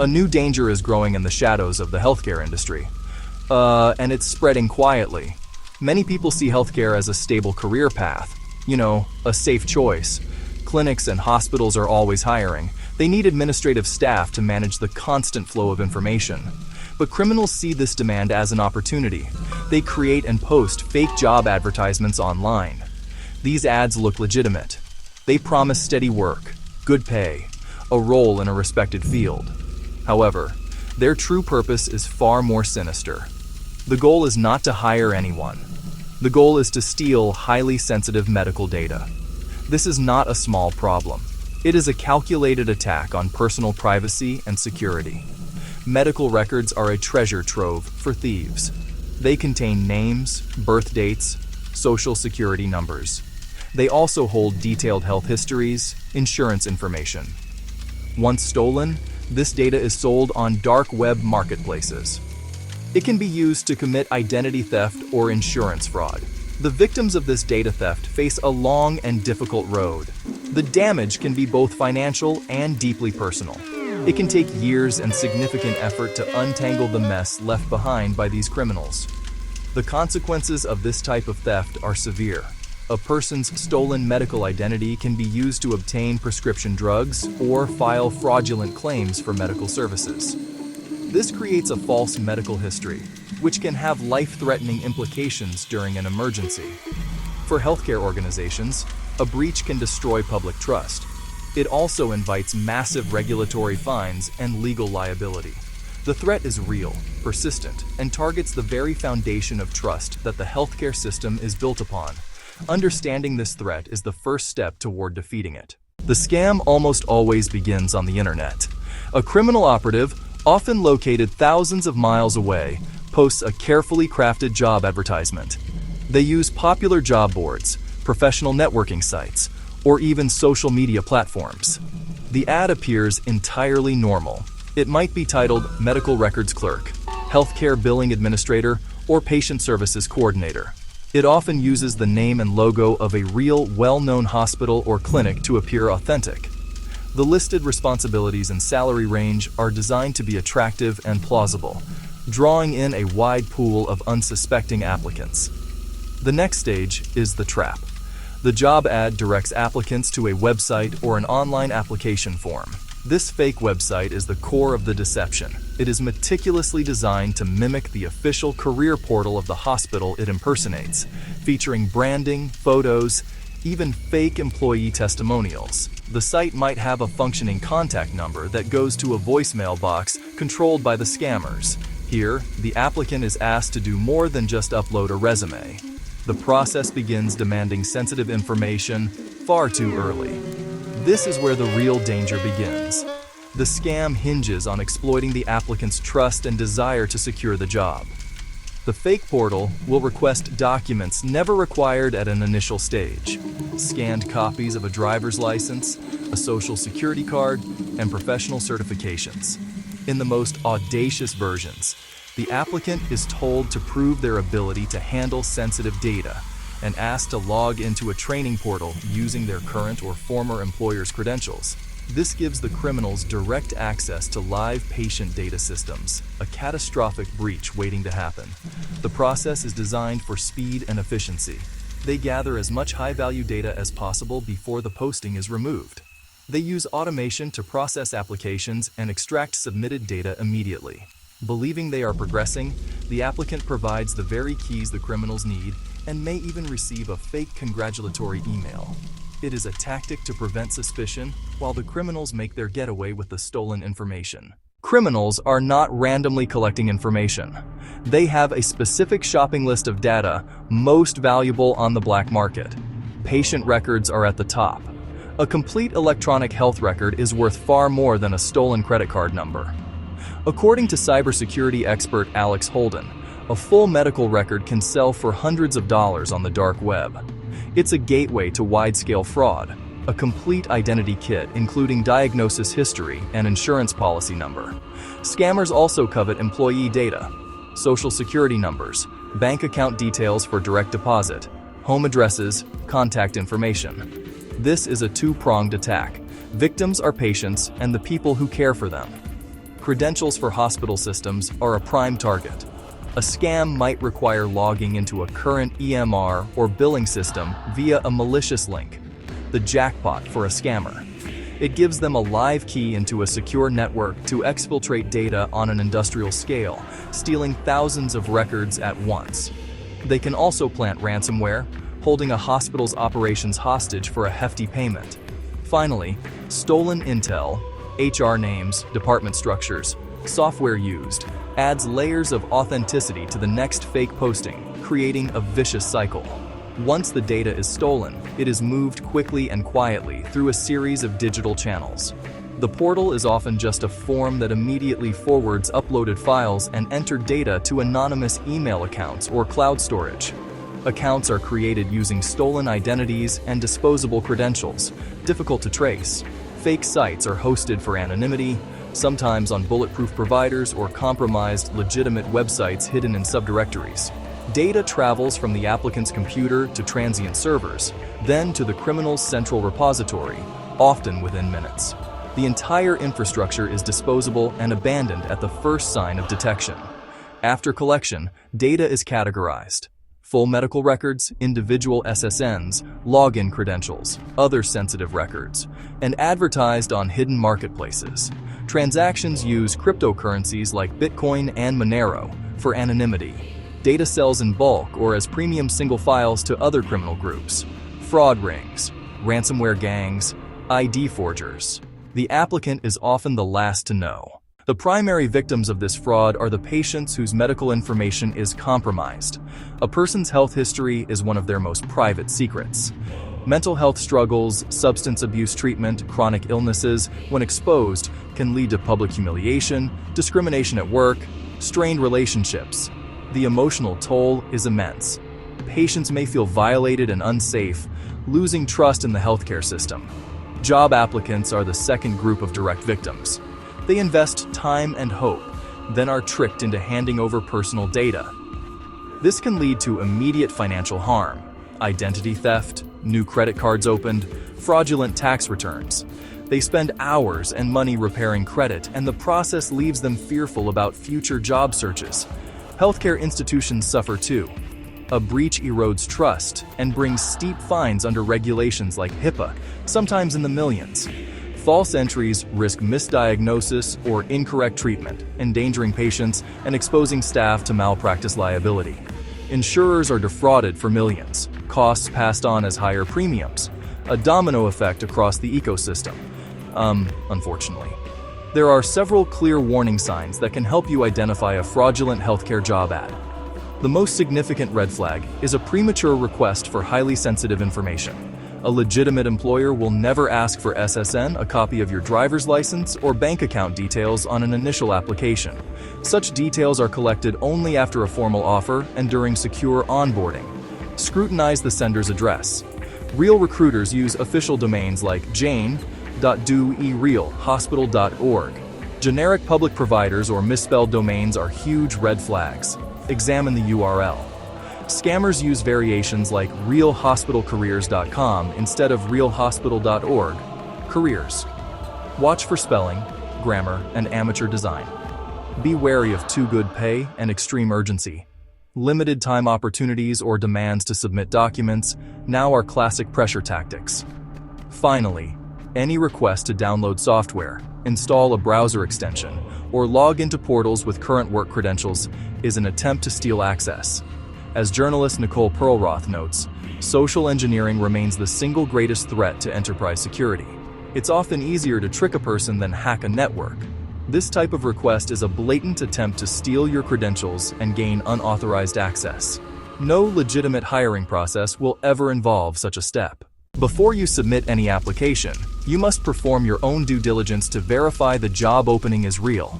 A new danger is growing in the shadows of the healthcare industry. And it's spreading quietly. Many people see healthcare as a stable career path. A safe choice. Clinics and hospitals are always hiring. They need administrative staff to manage the constant flow of information. But criminals see this demand as an opportunity. They create and post fake job advertisements online. These ads look legitimate. They promise steady work, good pay, a role in a respected field. However, their true purpose is far more sinister. The goal is not to hire anyone. The goal is to steal highly sensitive medical data. This is not a small problem. It is a calculated attack on personal privacy and security. Medical records are a treasure trove for thieves. They contain names, birth dates, social security numbers. They also hold detailed health histories, insurance information. Once stolen, this data is sold on dark web marketplaces. It can be used to commit identity theft or insurance fraud. The victims of this data theft face a long and difficult road. The damage can be both financial and deeply personal. It can take years and significant effort to untangle the mess left behind by these criminals. The consequences of this type of theft are severe. A person's stolen medical identity can be used to obtain prescription drugs or file fraudulent claims for medical services. This creates a false medical history, which can have life-threatening implications during an emergency. For healthcare organizations, a breach can destroy public trust. It also invites massive regulatory fines and legal liability. The threat is real, persistent, and targets the very foundation of trust that the healthcare system is built upon. Understanding this threat is the first step toward defeating it. The scam almost always begins on the internet. A criminal operative, often located thousands of miles away, posts a carefully crafted job advertisement. They use popular job boards, professional networking sites, or even social media platforms. The ad appears entirely normal. It might be titled Medical Records Clerk, Healthcare Billing Administrator, or Patient Services Coordinator. It often uses the name and logo of a real, well-known hospital or clinic to appear authentic. The listed responsibilities and salary range are designed to be attractive and plausible, drawing in a wide pool of unsuspecting applicants. The next stage is the trap. The job ad directs applicants to a website or an online application form. This fake website is the core of the deception. It is meticulously designed to mimic the official career portal of the hospital it impersonates, featuring branding, photos, even fake employee testimonials. The site might have a functioning contact number that goes to a voicemail box controlled by the scammers. Here, the applicant is asked to do more than just upload a resume. The process begins demanding sensitive information far too early. This is where the real danger begins. The scam hinges on exploiting the applicant's trust and desire to secure the job. The fake portal will request documents never required at an initial stage: scanned copies of a driver's license, a social security card, and professional certifications. In the most audacious versions, the applicant is told to prove their ability to handle sensitive data and asked to log into a training portal using their current or former employer's credentials. This gives the criminals direct access to live patient data systems, a catastrophic breach waiting to happen. The process is designed for speed and efficiency. They gather as much high-value data as possible before the posting is removed. They use automation to process applications and extract submitted data immediately. Believing they are progressing, the applicant provides the very keys the criminals need and may even receive a fake congratulatory email. It is a tactic to prevent suspicion while the criminals make their getaway with the stolen information. Criminals are not randomly collecting information. They have a specific shopping list of data most valuable on the black market. Patient records are at the top. A complete electronic health record is worth far more than a stolen credit card number. According to cybersecurity expert Alex Holden, a full medical record can sell for hundreds of dollars on the dark web. It's a gateway to wide-scale fraud, a complete identity kit including diagnosis history and insurance policy number. Scammers also covet employee data, social security numbers, bank account details for direct deposit, home addresses, contact information. This is a two-pronged attack. Victims are patients and the people who care for them. Credentials for hospital systems are a prime target. A scam might require logging into a current EMR or billing system via a malicious link. The jackpot for a scammer. It gives them a live key into a secure network to exfiltrate data on an industrial scale, stealing thousands of records at once. They can also plant ransomware, holding a hospital's operations hostage for a hefty payment. Finally, stolen intel, HR names, department structures, software used, adds layers of authenticity to the next fake posting, creating a vicious cycle. Once the data is stolen, it is moved quickly and quietly through a series of digital channels. The portal is often just a form that immediately forwards uploaded files and entered data to anonymous email accounts or cloud storage. Accounts are created using stolen identities and disposable credentials, difficult to trace. Fake sites are hosted for anonymity, sometimes on bulletproof providers or compromised legitimate websites hidden in subdirectories. Data travels from the applicant's computer to transient servers, then to the criminal's central repository, often within minutes. The entire infrastructure is disposable and abandoned at the first sign of detection. After collection, data is categorized. Full medical records, individual SSNs, login credentials, other sensitive records, and advertised on hidden marketplaces. Transactions use cryptocurrencies like Bitcoin and Monero for anonymity. Data sells in bulk or as premium single files to other criminal groups. Fraud rings, ransomware gangs, ID forgers. The applicant is often the last to know. The primary victims of this fraud are the patients whose medical information is compromised. A person's health history is one of their most private secrets. Mental health struggles, substance abuse treatment, chronic illnesses, when exposed, can lead to public humiliation, discrimination at work, strained relationships. The emotional toll is immense. Patients may feel violated and unsafe, losing trust in the healthcare system. Job applicants are the second group of direct victims. They invest time and hope, then are tricked into handing over personal data. This can lead to immediate financial harm, identity theft, new credit cards opened, fraudulent tax returns. They spend hours and money repairing credit, and the process leaves them fearful about future job searches. Healthcare institutions suffer too. A breach erodes trust and brings steep fines under regulations like HIPAA, sometimes in the millions. False entries risk misdiagnosis or incorrect treatment, endangering patients and exposing staff to malpractice liability. Insurers are defrauded for millions, costs passed on as higher premiums, a domino effect across the ecosystem. Unfortunately. There are several clear warning signs that can help you identify a fraudulent healthcare job ad. The most significant red flag is a premature request for highly sensitive information. A legitimate employer will never ask for SSN, a copy of your driver's license, or bank account details on an initial application. Such details are collected only after a formal offer and during secure onboarding. Scrutinize the sender's address. Real recruiters use official domains like jane.doerealhospital.org. Generic public providers or misspelled domains are huge red flags. Examine the URL. Scammers use variations like realhospitalcareers.com instead of realhospital.org. Careers. Watch for spelling, grammar, and amateur design. Be wary of too good pay and extreme urgency. Limited time opportunities or demands to submit documents now are classic pressure tactics. Finally, any request to download software, install a browser extension, or log into portals with current work credentials is an attempt to steal access. As journalist Nicole Perlroth notes, social engineering remains the single greatest threat to enterprise security. It's often easier to trick a person than hack a network. This type of request is a blatant attempt to steal your credentials and gain unauthorized access. No legitimate hiring process will ever involve such a step. Before you submit any application, you must perform your own due diligence to verify the job opening is real.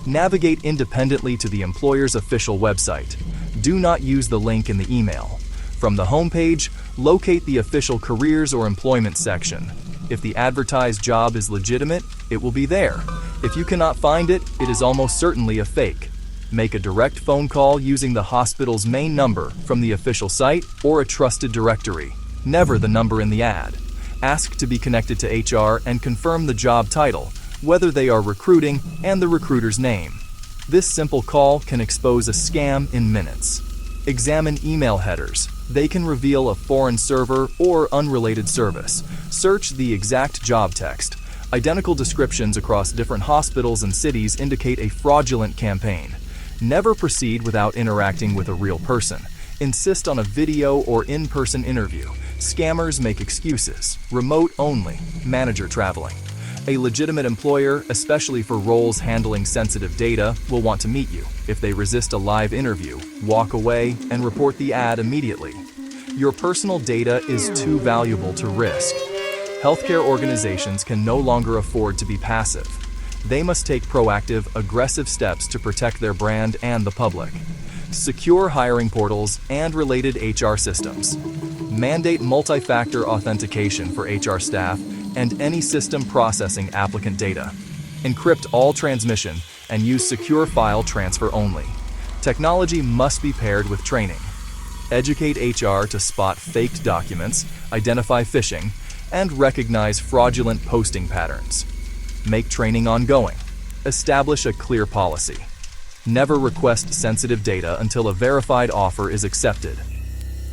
Navigate independently to the employer's official website. Do not use the link in the email. From the homepage, locate the official careers or employment section. If the advertised job is legitimate, it will be there. If you cannot find it, it is almost certainly a fake. Make a direct phone call using the hospital's main number from the official site or a trusted directory. Never the number in the ad. Ask to be connected to HR and confirm the job title, whether they are recruiting, and the recruiter's name. This simple call can expose a scam in minutes. Examine email headers. They can reveal a foreign server or unrelated service. Search the exact job text. Identical descriptions across different hospitals and cities indicate a fraudulent campaign. Never proceed without interacting with a real person. Insist on a video or in-person interview. Scammers make excuses. Remote only. Manager traveling. A legitimate employer, especially for roles handling sensitive data, will want to meet you. If they resist a live interview, walk away and report the ad immediately. Your personal data is too valuable to risk. Healthcare organizations can no longer afford to be passive. They must take proactive, aggressive steps to protect their brand and the public. Secure hiring portals and related HR systems. Mandate multi-factor authentication for HR staff and any system processing applicant data. Encrypt all transmission and use secure file transfer only. Technology must be paired with training. Educate HR to spot faked documents, identify phishing, and recognize fraudulent posting patterns. Make training ongoing. Establish a clear policy. Never request sensitive data until a verified offer is accepted.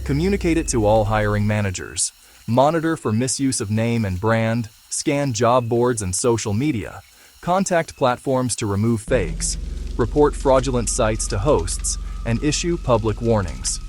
Communicate it to all hiring managers. Monitor for misuse of name and brand. Scan job boards and social media. Contact platforms to remove fakes. Report fraudulent sites to hosts, and issue public warnings.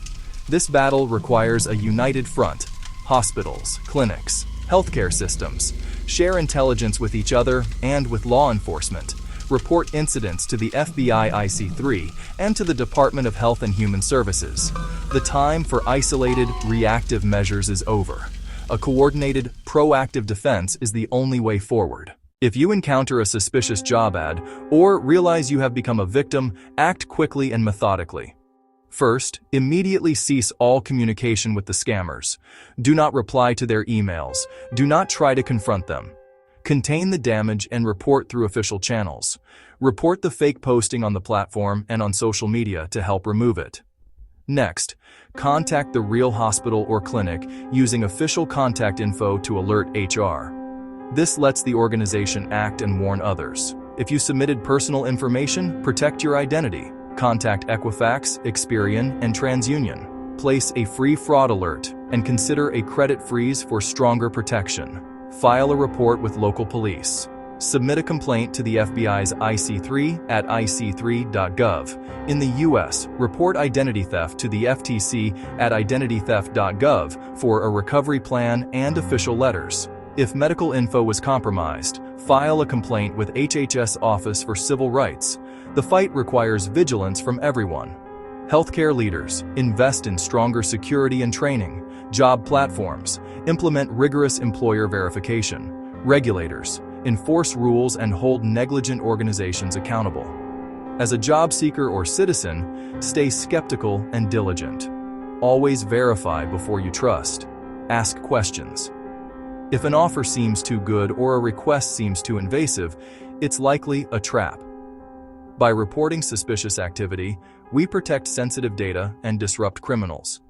This battle requires a united front. Hospitals, clinics, healthcare systems. Share intelligence with each other and with law enforcement. Report incidents to the FBI IC3 and to the Department of Health and Human Services. The time for isolated, reactive measures is over. A coordinated, proactive defense is the only way forward. If you encounter a suspicious job ad or realize you have become a victim, act quickly and methodically. First, immediately cease all communication with the scammers. Do not reply to their emails. Do not try to confront them. Contain the damage and report through official channels. Report the fake posting on the platform and on social media to help remove it. Next, contact the real hospital or clinic using official contact info to alert HR. This lets the organization act and warn others. If you submitted personal information, protect your identity. Contact Equifax, Experian, and TransUnion. Place a free fraud alert and consider a credit freeze for stronger protection. File a report with local police. Submit a complaint to the FBI's IC3 at ic3.gov. In the U.S., report identity theft to the FTC at identitytheft.gov for a recovery plan and official letters. If medical info was compromised, file a complaint with HHS Office for Civil Rights. The fight requires vigilance from everyone. Healthcare leaders, invest in stronger security and training. Job platforms, implement rigorous employer verification. Regulators, enforce rules and hold negligent organizations accountable. As a job seeker or citizen, stay skeptical and diligent. Always verify before you trust. Ask questions. If an offer seems too good or a request seems too invasive, it's likely a trap. By reporting suspicious activity, we protect sensitive data and disrupt criminals.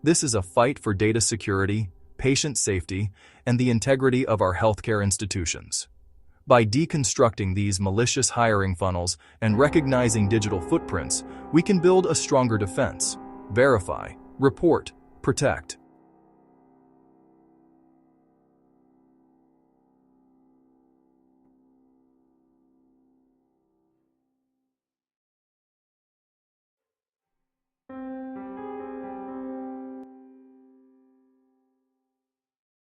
This is a fight for data security, patient safety, and the integrity of our healthcare institutions. By deconstructing these malicious hiring funnels and recognizing digital footprints, we can build a stronger defense. Verify, report, protect.